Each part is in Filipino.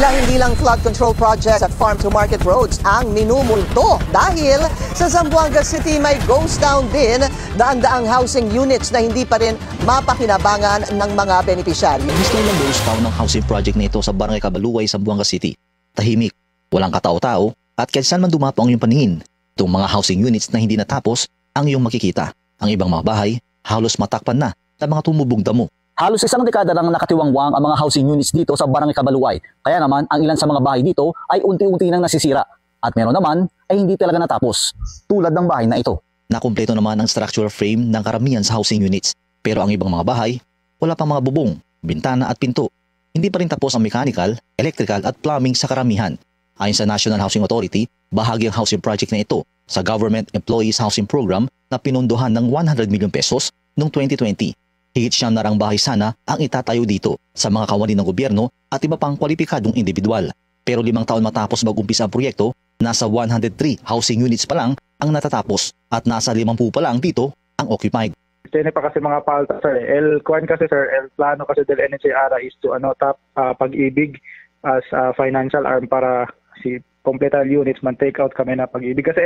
Tila hindi lang flood control projects at farm-to-market roads ang minumulto dahil sa Zamboanga City may ghost town din, daan-daang housing units na hindi pa rin mapakinabangan ng mga benepisyaryo. Gusto lang ghost town ng housing project na ito sa Barangay Cabaluay, Zamboanga City. Tahimik, walang katao-tao at kahit saan man dumapo ang iyong paningin. Itong mga housing units na hindi natapos ang iyong makikita. Ang ibang mga bahay halos matakpan na ng mga tumubong damo. Halos isang dekada nang nakatiwangwang ang mga housing units dito sa Barangay Cabaluay. Kaya naman, ang ilan sa mga bahay dito ay unti-unti nang nasisira. At meron naman ay hindi talaga natapos, tulad ng bahay na ito. Nakumpleto naman ang structural frame ng karamihan sa housing units. Pero ang ibang mga bahay, wala pang mga bubong, bintana at pinto. Hindi pa rin tapos ang mechanical, electrical at plumbing sa karamihan. Ayon sa National Housing Authority, bahagi ang housing project na ito sa Government Employees Housing Program na pinondohan ng 100 million pesos noong 2020. Higit siyam na rang bahay sana ang itatayo dito sa mga kawani ng gobyerno at iba pang kwalipikadong individual. Pero 5 taon matapos mag-umpisa ang proyekto, nasa 103 housing units pa lang ang natatapos at nasa 50 pa lang dito ang occupied. Tiene pa kasi mga palta sir. Kuan kasi sir, plano kasi del NHA-ARA is to tap Pag-ibig as financial arm para si completed units man take out kami na Pag-ibig kasi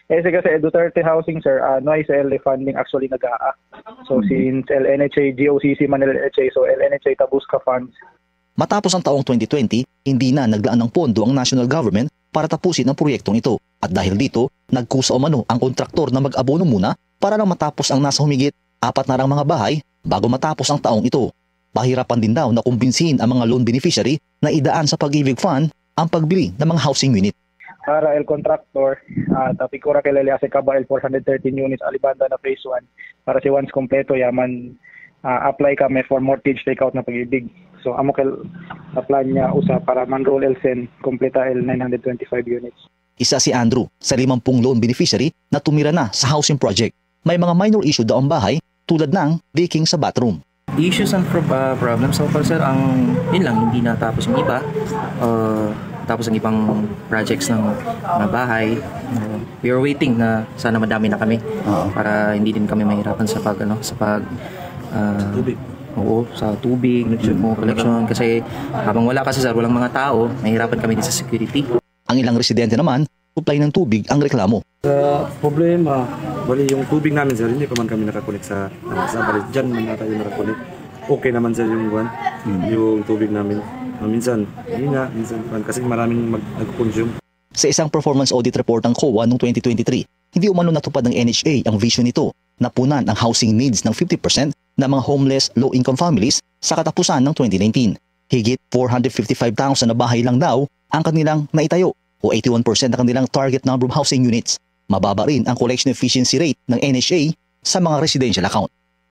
kasi Duterte Housing sir, ay sa funding actually nag-aa. So since LNHA GOCC man LNHA, so LNHA Tabusca funds. Matapos ang taong 2020, hindi na naglaan ng pondo ang national government para tapusin ang proyektong ito. At dahil dito, nagkusa umano ang kontraktor na mag-abono muna para lang matapos ang nasa humigit 4 na rang mga bahay bago matapos ang taong ito. Pahirapan din daw na kumbinsihin ang mga loan beneficiary na idaan sa Pag-ibig Fund ang pagbili ng mga housing unit. Para el contractor, tapikura kilala sa Kaba el 413 units Alibanda na phase 1 para si once kompleto yaman apply kami for mortgage takeout na Pag-ibig. So amo kel plan niya usa para man-roll el sen kompleta el 925 units. Isa si Andrew sa 50 loan beneficiary na tumira na sa housing project. May mga minor issue daw ang bahay tulad ng leaking sa bathroom. Issues and problems so far sir, yun lang, hindi natapos yung iba. Tapos ang ibang projects ng mga bahay, we are waiting na sana madami na kami para hindi din kami mahirapan sa tubig. Oo, sa tubig, collection kasi habang wala kasi sir, walang mga tao, mahirapan kami din sa security. Ang ilang residente naman, supply ng tubig ang reklamo. Sa problema, bali yung tubig namin sir, hindi pa man kami nakakunik sa bali dyan man natin yung nakakunik. Okay naman sir yung yung tubig namin. Minsan, hindi nga, minsan kasi maraming nag-consume. Sa isang performance audit report ng COA noong 2023, hindi umano natupad ng NHA ang vision nito na punan ang housing needs ng 50% ng mga homeless low-income families sa katapusan ng 2019. Higit 455,000 na bahay lang daw ang kanilang naitayo o 81% ng kanilang target number of housing units. Mababa rin ang collection efficiency rate ng NHA sa mga residential account.